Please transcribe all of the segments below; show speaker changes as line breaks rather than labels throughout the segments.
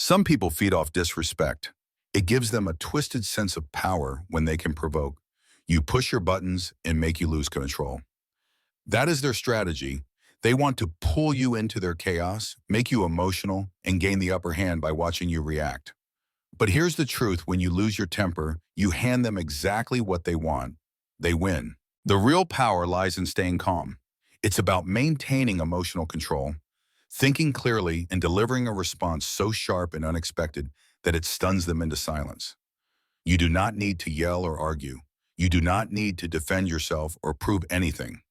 Some people feed off disrespect. It gives them a twisted sense of power when they can provoke. You push your buttons and make you lose control. That is their strategy. They want to pull you into their chaos, make you emotional, and gain the upper hand by watching you react. But here's the truth: when you lose your temper, you hand them exactly what they want. They win. The real power lies in staying calm. It's about maintaining emotional control, thinking clearly, and delivering a response so sharp and unexpected that it stuns them into silence. You do not need to yell or argue. You do not need to defend yourself or prove anything.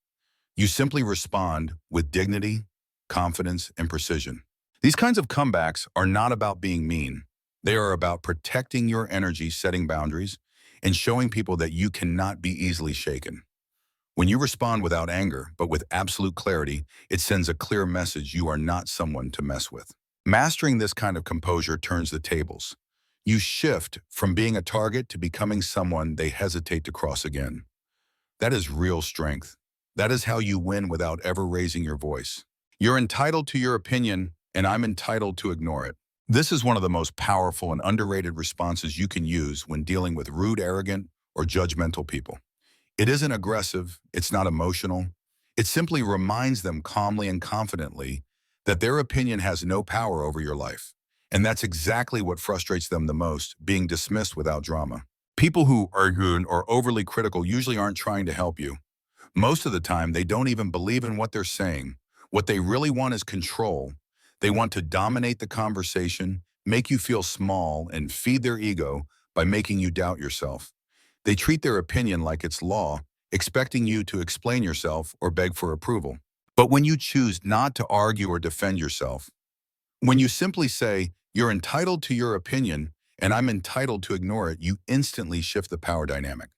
You simply respond with dignity, confidence, and precision. These kinds of comebacks are not about being mean. They are about protecting your energy, setting boundaries, and showing people that you cannot be easily shaken. When you respond without anger, but with absolute clarity, it sends a clear message: you are not someone to mess with. Mastering this kind of composure turns the tables. You shift from being a target to becoming someone they hesitate to cross again. That is real strength. That is how you win without ever raising your voice. You're entitled to your opinion, and I'm entitled to ignore it. This is one of the most powerful and underrated responses you can use when dealing with rude, arrogant, or judgmental people. It isn't aggressive, it's not emotional. It simply reminds them calmly and confidently that their opinion has no power over your life. And that's exactly what frustrates them the most: being dismissed without drama. People who argue or overly critical usually aren't trying to help you. Most of the time, they don't even believe in what they're saying. What they really want is control. They want to dominate the conversation, make you feel small, and feed their ego by making you doubt yourself. They treat their opinion like it's law, expecting you to explain yourself or beg for approval. But when you choose not to argue or defend yourself, when you simply say, "You're entitled to your opinion, and I'm entitled to ignore it," you instantly shift the power dynamic.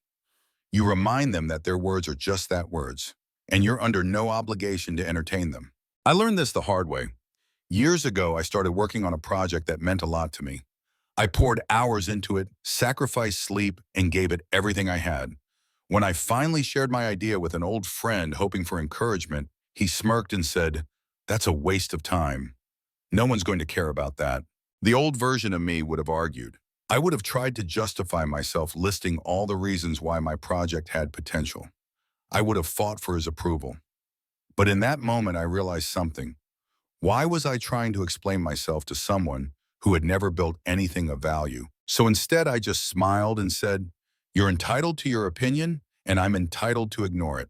You remind them that their words are just that, words, and you're under no obligation to entertain them. I learned this the hard way. Years ago, I started working on a project that meant a lot to me. I poured hours into it, sacrificed sleep, and gave it everything I had. When I finally shared my idea with an old friend hoping for encouragement, he smirked and said, "That's a waste of time. No one's going to care about that." The old version of me would have argued. I would have tried to justify myself, listing all the reasons why my project had potential. I would have fought for his approval. But in that moment, I realized something. Why was I trying to explain myself to someone who had never built anything of value? So instead, I just smiled and said, "You're entitled to your opinion, and I'm entitled to ignore it."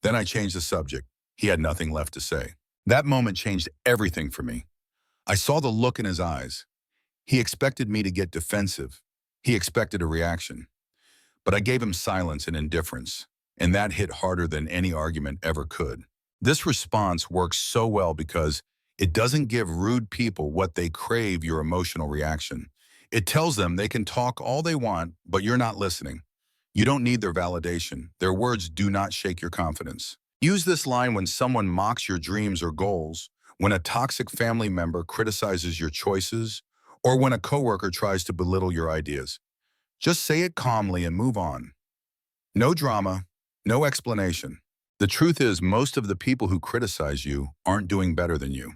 Then I changed the subject. He had nothing left to say. That moment changed everything for me. I saw the look in his eyes. He expected me to get defensive. He expected a reaction. But I gave him silence and indifference, and that hit harder than any argument ever could. This response works so well because it doesn't give rude people what they crave: your emotional reaction. It tells them they can talk all they want, but you're not listening. You don't need their validation. Their words do not shake your confidence. Use this line when someone mocks your dreams or goals, when a toxic family member criticizes your choices, or when a coworker tries to belittle your ideas. Just say it calmly and move on. No drama, no explanation. The truth is, most of the people who criticize you aren't doing better than you.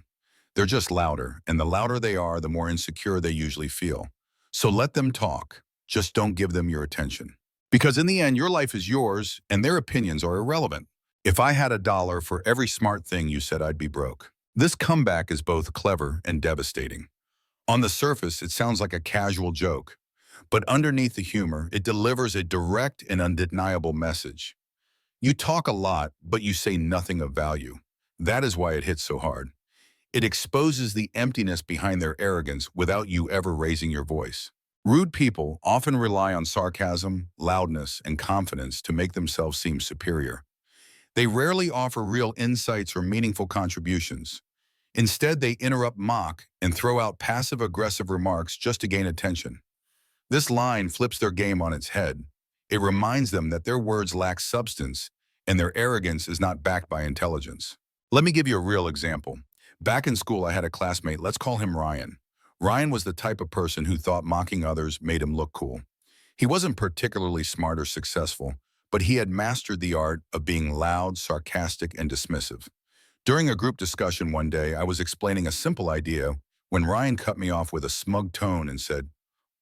They're just louder, and the louder they are, the more insecure they usually feel. So let them talk. Just don't give them your attention. Because in the end, your life is yours, and their opinions are irrelevant. If I had $1 for every smart thing you said, I'd be broke. This comeback is both clever and devastating. On the surface, it sounds like a casual joke, but underneath the humor, it delivers a direct and undeniable message. You talk a lot, but you say nothing of value. That is why it hits so hard. It exposes the emptiness behind their arrogance without you ever raising your voice. Rude people often rely on sarcasm, loudness, and confidence to make themselves seem superior. They rarely offer real insights or meaningful contributions. Instead, they interrupt, mock, and throw out passive-aggressive remarks just to gain attention. This line flips their game on its head. It reminds them that their words lack substance and their arrogance is not backed by intelligence. Let me give you a real example. Back in school, I had a classmate, let's call him Ryan. Ryan was the type of person who thought mocking others made him look cool. He wasn't particularly smart or successful, but he had mastered the art of being loud, sarcastic, and dismissive. During a group discussion one day, I was explaining a simple idea when Ryan cut me off with a smug tone and said,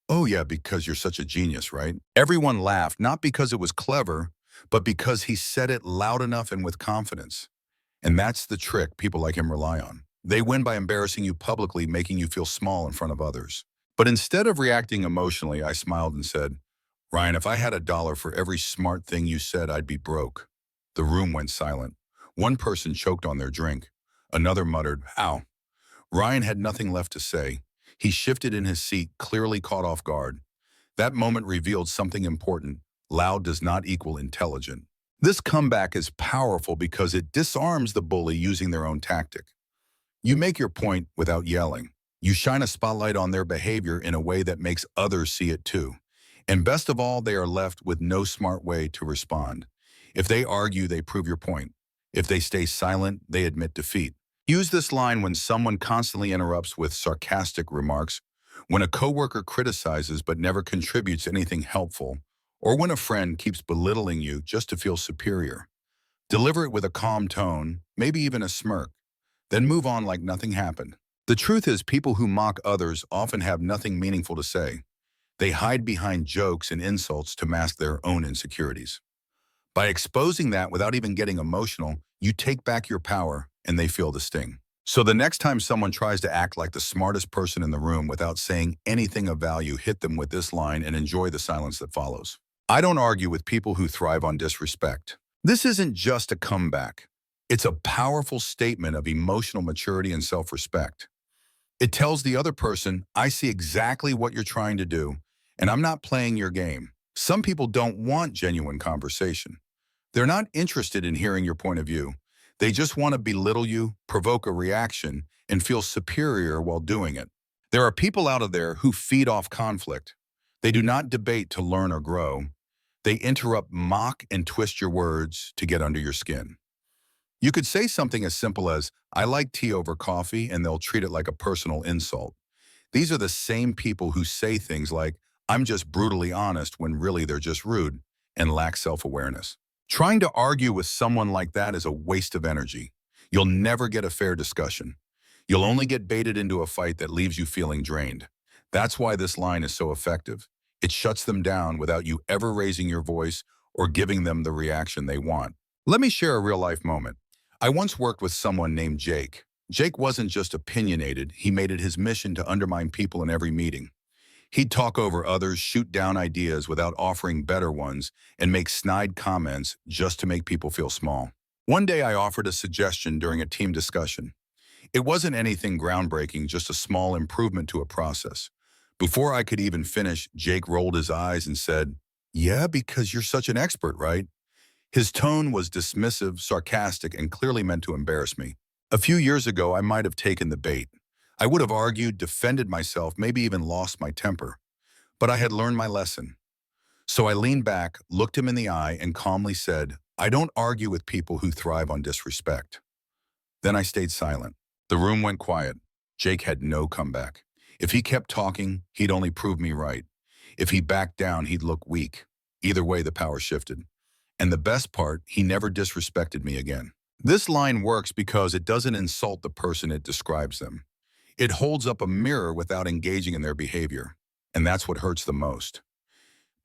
"Oh yeah, because you're such a genius, right?" Everyone laughed, not because it was clever, but because he said it loud enough and with confidence. And that's the trick people like him rely on. They win by embarrassing you publicly, making you feel small in front of others. But instead of reacting emotionally, I smiled and said, "Ryan, if I had $1 for every smart thing you said, I'd be broke." The room went silent. One person choked on their drink. Another muttered, "Ow." Ryan had nothing left to say. He shifted in his seat, clearly caught off guard. That moment revealed something important. Loud does not equal intelligent. This comeback is powerful because it disarms the bully using their own tactic. You make your point without yelling. You shine a spotlight on their behavior in a way that makes others see it too. And best of all, they are left with no smart way to respond. If they argue, they prove your point. If they stay silent, they admit defeat. Use this line when someone constantly interrupts with sarcastic remarks, when a coworker criticizes but never contributes anything helpful, or when a friend keeps belittling you just to feel superior. Deliver it with a calm tone, maybe even a smirk, then move on like nothing happened. The truth is, people who mock others often have nothing meaningful to say. They hide behind jokes and insults to mask their own insecurities. By exposing that without even getting emotional, you take back your power and they feel the sting. So the next time someone tries to act like the smartest person in the room without saying anything of value, hit them with this line and enjoy the silence that follows. I don't argue with people who thrive on disrespect. This isn't just a comeback. It's a powerful statement of emotional maturity and self-respect. It tells the other person, I see exactly what you're trying to do, and I'm not playing your game. Some people don't want genuine conversation. They're not interested in hearing your point of view. They just want to belittle you, provoke a reaction, and feel superior while doing it. There are people out there who feed off conflict. They do not debate to learn or grow. They interrupt, mock, and twist your words to get under your skin. You could say something as simple as, I like tea over coffee, and they'll treat it like a personal insult. These are the same people who say things like, I'm just brutally honest, when really they're just rude and lack self-awareness. Trying to argue with someone like that is a waste of energy. You'll never get a fair discussion. You'll only get baited into a fight that leaves you feeling drained. That's why this line is so effective. It shuts them down without you ever raising your voice or giving them the reaction they want. Let me share a real-life moment. I once worked with someone named Jake. Jake wasn't just opinionated, he made it his mission to undermine people in every meeting. He'd talk over others, shoot down ideas without offering better ones, and make snide comments just to make people feel small. One day I offered a suggestion during a team discussion. It wasn't anything groundbreaking, just a small improvement to a process. Before I could even finish, Jake rolled his eyes and said, "Yeah, because you're such an expert, right?" His tone was dismissive, sarcastic, and clearly meant to embarrass me. A few years ago, I might have taken the bait. I would have argued, defended myself, maybe even lost my temper. But I had learned my lesson. So I leaned back, looked him in the eye, and calmly said, I don't argue with people who thrive on disrespect. Then I stayed silent. The room went quiet. Jake had no comeback. If he kept talking, he'd only prove me right. If he backed down, he'd look weak. Either way, the power shifted. And the best part, he never disrespected me again. This line works because it doesn't insult the person it describes them. It holds up a mirror without engaging in their behavior. And that's what hurts the most.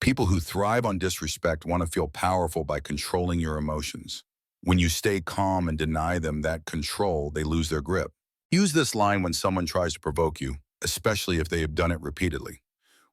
People who thrive on disrespect want to feel powerful by controlling your emotions. When you stay calm and deny them that control, they lose their grip. Use this line when someone tries to provoke you, especially if they have done it repeatedly.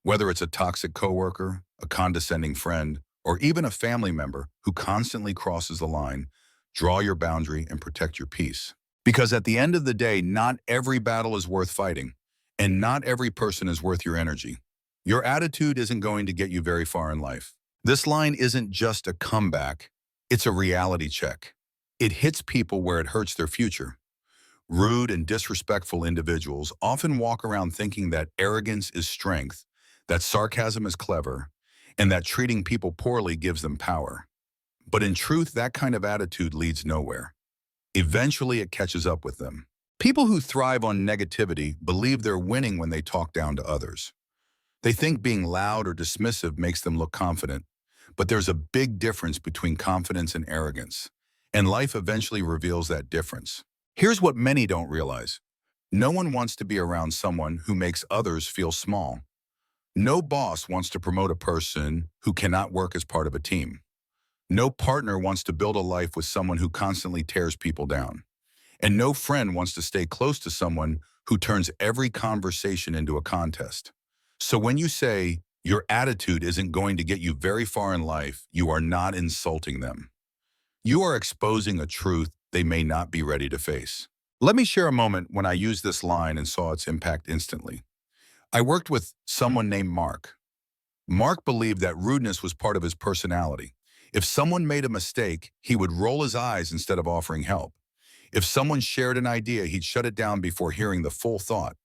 Whether it's a toxic coworker, a condescending friend, or even a family member who constantly crosses the line, draw your boundary and protect your peace. Because at the end of the day, not every battle is worth fighting, and not every person is worth your energy. Your attitude isn't going to get you very far in life. This line isn't just a comeback, it's a reality check. It hits people where it hurts their future. Rude and disrespectful individuals often walk around thinking that arrogance is strength, that sarcasm is clever, and that treating people poorly gives them power. But in truth, that kind of attitude leads nowhere. Eventually, it catches up with them. People who thrive on negativity believe they're winning when they talk down to others. They think being loud or dismissive makes them look confident, but there's a big difference between confidence and arrogance, and life eventually reveals that difference. Here's what many don't realize. No one wants to be around someone who makes others feel small. No boss wants to promote a person who cannot work as part of a team. No partner wants to build a life with someone who constantly tears people down. And no friend wants to stay close to someone who turns every conversation into a contest. So when you say your attitude isn't going to get you very far in life, you are not insulting them. You are exposing a truth they may not be ready to face. Let me share a moment when I used this line and saw its impact instantly. I worked with someone named Mark. Mark believed that rudeness was part of his personality. If someone made a mistake, he would roll his eyes instead of offering help. If someone shared an idea, he'd shut it down before hearing the full thought.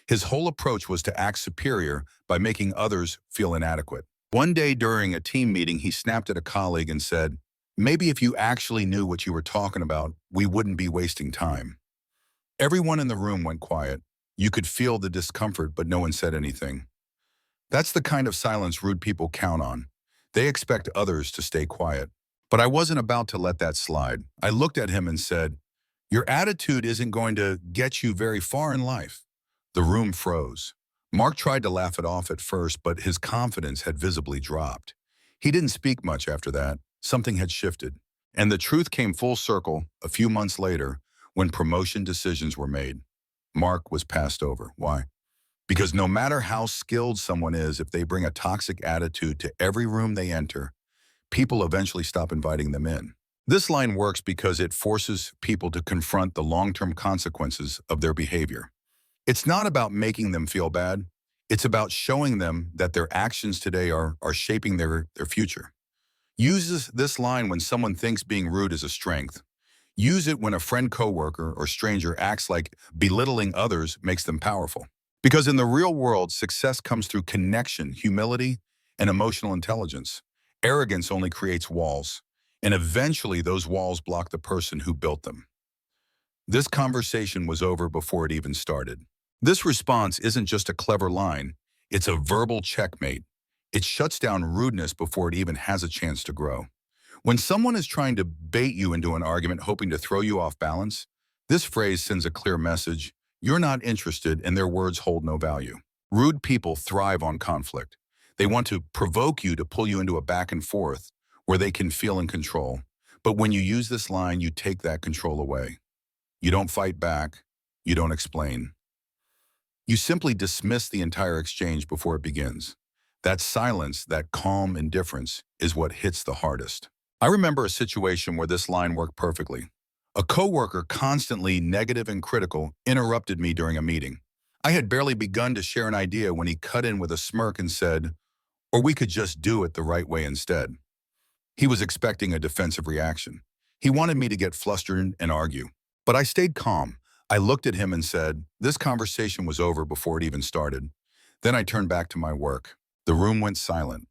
His whole approach was to act superior by making others feel inadequate. One day during a team meeting, he snapped at a colleague and said, "Maybe if you actually knew what you were talking about, we wouldn't be wasting time." Everyone in the room went quiet. You could feel the discomfort, but no one said anything. That's the kind of silence rude people count on. They expect others to stay quiet. But I wasn't about to let that slide. I looked at him and said, "Your attitude isn't going to get you very far in life." The room froze. Mark tried to laugh it off at first, but his confidence had visibly dropped. He didn't speak much after that. Something had shifted. And the truth came full circle a few months later when promotion decisions were made. Mark was passed over. Why? Because no matter how skilled someone is, if they bring a toxic attitude to every room they enter, people eventually stop inviting them in. This line works because it forces people to confront the long-term consequences of their behavior. It's not about making them feel bad. It's about showing them that their actions today are shaping their future. Use this line when someone thinks being rude is a strength. Use it when a friend, coworker, or stranger acts like belittling others makes them powerful. Because in the real world, success comes through connection, humility, and emotional intelligence. Arrogance only creates walls, and eventually those walls block the person who built them. This conversation was over before it even started. This response isn't just a clever line, it's a verbal checkmate. It shuts down rudeness before it even has a chance to grow. When someone is trying to bait you into an argument hoping to throw you off balance, this phrase sends a clear message: you're not interested and their words hold no value. Rude people thrive on conflict. They want to provoke you to pull you into a back and forth where they can feel in control. But when you use this line, you take that control away. You don't fight back. You don't explain. You simply dismiss the entire exchange before it begins. That silence, that calm indifference, is what hits the hardest. I remember a situation where this line worked perfectly. A coworker, constantly negative and critical, interrupted me during a meeting. I had barely begun to share an idea when he cut in with a smirk and said, "Or we could just do it the right way instead." He was expecting a defensive reaction. He wanted me to get flustered and argue. But I stayed calm. I looked at him and said, "This conversation was over before it even started." Then I turned back to my work. The room went silent.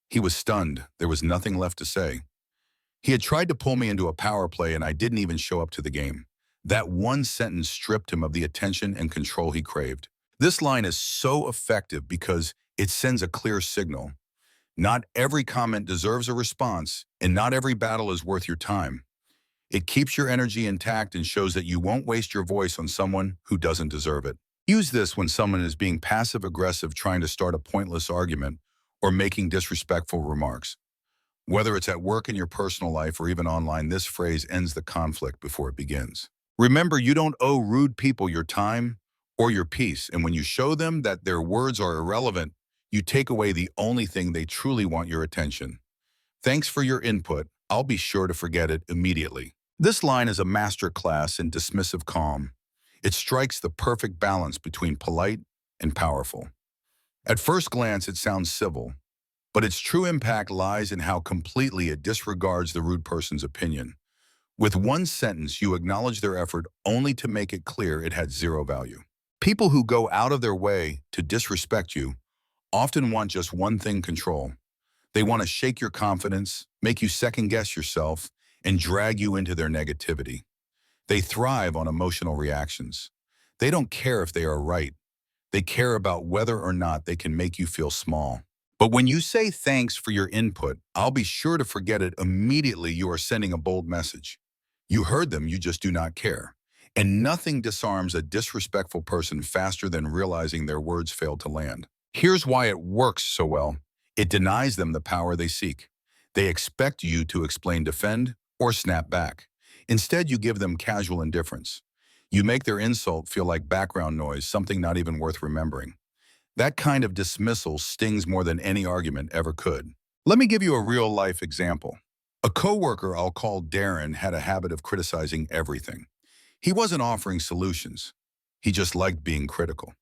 He was stunned. There was nothing left to say. He had tried to pull me into a power play and I didn't even show up to the game. That one sentence stripped him of the attention and control he craved. This line is so effective because it sends a clear signal. Not every comment deserves a response, and not every battle is worth your time. It keeps your energy intact and shows that you won't waste your voice on someone who doesn't deserve it. Use this when someone is being passive-aggressive, trying to start a pointless argument, or making disrespectful remarks. Whether it's at work, in your personal life, or even online, this phrase ends the conflict before it begins. Remember, you don't owe rude people your time or your peace, and when you show them that their words are irrelevant, you take away the only thing they truly want: your attention. Thanks for your input. I'll be sure to forget it immediately. This line is a masterclass in dismissive calm. It strikes the perfect balance between polite and powerful. At first glance, it sounds civil, but its true impact lies in how completely it disregards the rude person's opinion. With one sentence, you acknowledge their effort only to make it clear it had zero value. People who go out of their way to disrespect you often want just one thing: control. They want to shake your confidence, make you second-guess yourself, and drag you into their negativity. They thrive on emotional reactions. They don't care if they are right. They care about whether or not they can make you feel small. But when you say "Thanks for your input, I'll be sure to forget it immediately," you are sending a bold message. You heard them, you just do not care. And nothing disarms a disrespectful person faster than realizing their words failed to land. Here's why it works so well. It denies them the power they seek. They expect you to explain, defend, or snap back. Instead, you give them casual indifference. You make their insult feel like background noise, something not even worth remembering. That kind of dismissal stings more than any argument ever could. Let me give you a real-life example. A coworker I'll call Darren had a habit of criticizing everything. He wasn't offering solutions. He just liked being critical.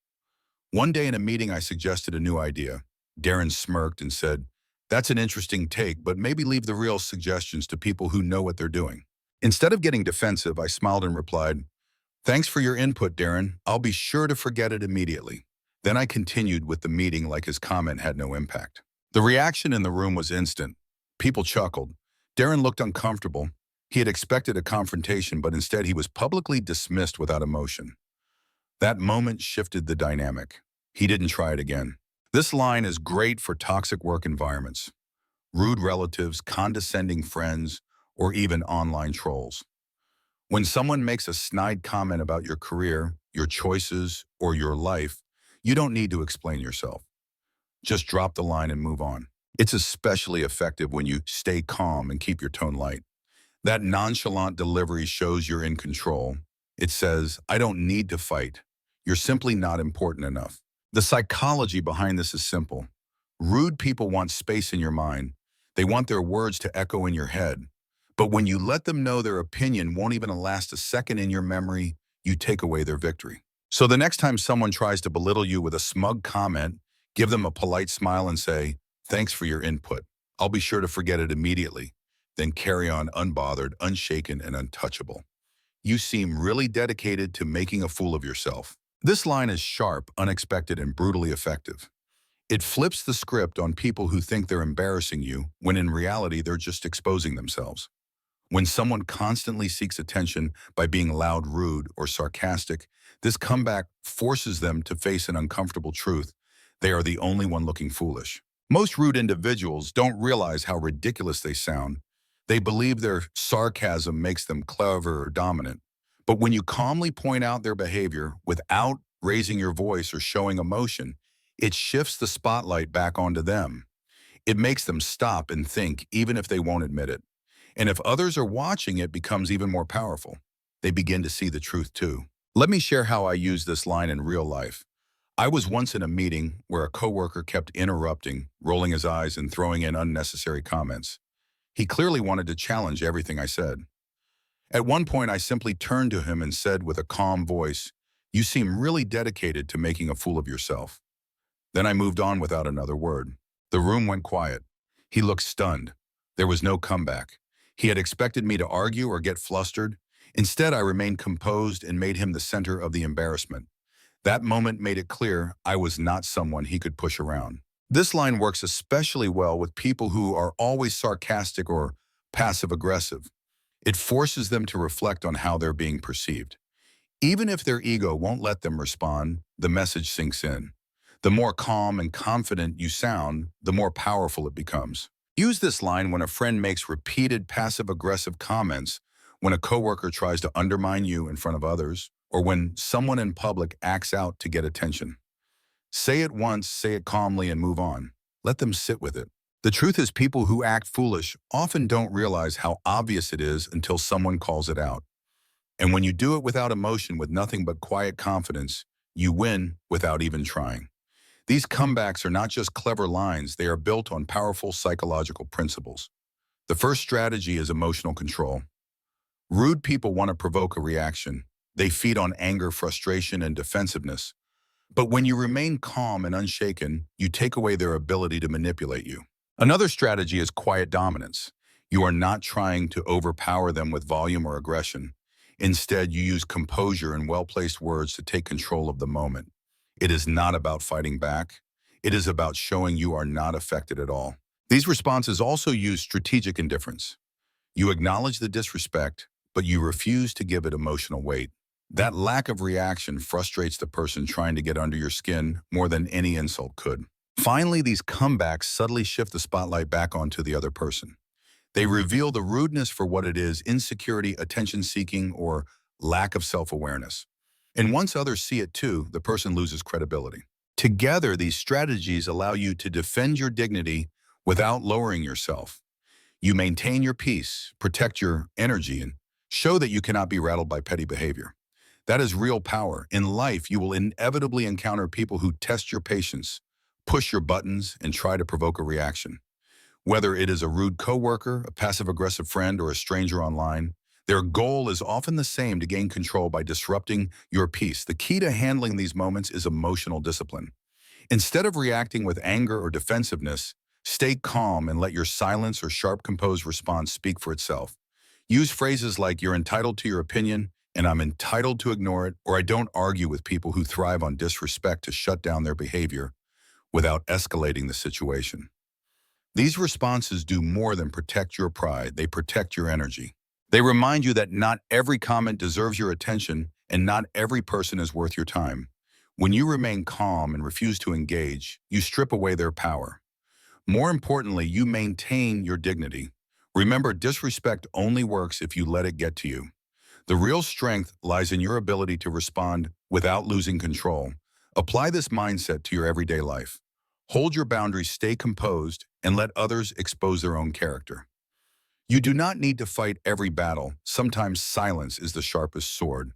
One day in a meeting, I suggested a new idea. Darren smirked and said, "That's an interesting take, but maybe leave the real suggestions to people who know what they're doing." Instead of getting defensive, I smiled and replied, "Thanks for your input, Darren. I'll be sure to forget it immediately." Then I continued with the meeting like his comment had no impact. The reaction in the room was instant. People chuckled. Darren looked uncomfortable. He had expected a confrontation, but instead he was publicly dismissed without emotion. That moment shifted the dynamic. He didn't try it again. This line is great for toxic work environments, rude relatives, condescending friends, or even online trolls. When someone makes a snide comment about your career, your choices, or your life, you don't need to explain yourself. Just drop the line and move on. It's especially effective when you stay calm and keep your tone light. That nonchalant delivery shows you're in control. It says, "I don't need to fight. You're simply not important enough." The psychology behind this is simple. Rude people want space in your mind. They want their words to echo in your head. But when you let them know their opinion won't even last a second in your memory, you take away their victory. So the next time someone tries to belittle you with a smug comment, give them a polite smile and say, "Thanks for your input. I'll be sure to forget it immediately." Then carry on unbothered, unshaken, and untouchable. You seem really dedicated to making a fool of yourself. This line is sharp, unexpected, and brutally effective. It flips the script on people who think they're embarrassing you, when in reality they're just exposing themselves. When someone constantly seeks attention by being loud, rude, or sarcastic, this comeback forces them to face an uncomfortable truth. They are the only one looking foolish. Most rude individuals don't realize how ridiculous they sound. They believe their sarcasm makes them clever or dominant. But when you calmly point out their behavior without raising your voice or showing emotion, it shifts the spotlight back onto them. It makes them stop and think, even if they won't admit it. And if others are watching, it becomes even more powerful. They begin to see the truth too. Let me share how I use this line in real life. I was once in a meeting where a coworker kept interrupting, rolling his eyes, and throwing in unnecessary comments. He clearly wanted to challenge everything I said. At one point, I simply turned to him and said with a calm voice, "You seem really dedicated to making a fool of yourself." Then I moved on without another word. The room went quiet. He looked stunned. There was no comeback. He had expected me to argue or get flustered. Instead, I remained composed and made him the center of the embarrassment. That moment made it clear I was not someone he could push around. This line works especially well with people who are always sarcastic or passive-aggressive. It forces them to reflect on how they're being perceived. Even if their ego won't let them respond, the message sinks in. The more calm and confident you sound, the more powerful it becomes. Use this line when a friend makes repeated passive-aggressive comments, when a coworker tries to undermine you in front of others, or when someone in public acts out to get attention. Say it once, say it calmly, and move on. Let them sit with it. The truth is, people who act foolish often don't realize how obvious it is until someone calls it out. And when you do it without emotion, with nothing but quiet confidence, you win without even trying. These comebacks are not just clever lines, they are built on powerful psychological principles. The first strategy is emotional control. Rude people want to provoke a reaction. They feed on anger, frustration, and defensiveness. But when you remain calm and unshaken, you take away their ability to manipulate you. Another strategy is quiet dominance. You are not trying to overpower them with volume or aggression. Instead, you use composure and well-placed words to take control of the moment. It is not about fighting back. It is about showing you are not affected at all. These responses also use strategic indifference. You acknowledge the disrespect, but you refuse to give it emotional weight. That lack of reaction frustrates the person trying to get under your skin more than any insult could. Finally, these comebacks subtly shift the spotlight back onto the other person. They reveal the rudeness for what it is: insecurity, attention-seeking, or lack of self-awareness. And once others see it too, the person loses credibility. Together, these strategies allow you to defend your dignity without lowering yourself. You maintain your peace, protect your energy, and show that you cannot be rattled by petty behavior. That is real power. In life, you will inevitably encounter people who test your patience, push your buttons, and try to provoke a reaction. Whether it is a rude coworker, a passive-aggressive friend, or a stranger online, their goal is often the same: to gain control by disrupting your peace. The key to handling these moments is emotional discipline. Instead of reacting with anger or defensiveness, stay calm and let your silence or sharp, composed response speak for itself. Use phrases like "you're entitled to your opinion" and "I'm entitled to ignore it," or "I don't argue with people who thrive on disrespect," to shut down their behavior without escalating the situation. These responses do more than protect your pride, they protect your energy. They remind you that not every comment deserves your attention and not every person is worth your time. When you remain calm and refuse to engage, you strip away their power. More importantly, you maintain your dignity. Remember, disrespect only works if you let it get to you. The real strength lies in your ability to respond without losing control. Apply this mindset to your everyday life. Hold your boundaries, stay composed, and let others expose their own character. You do not need to fight every battle. Sometimes silence is the sharpest sword.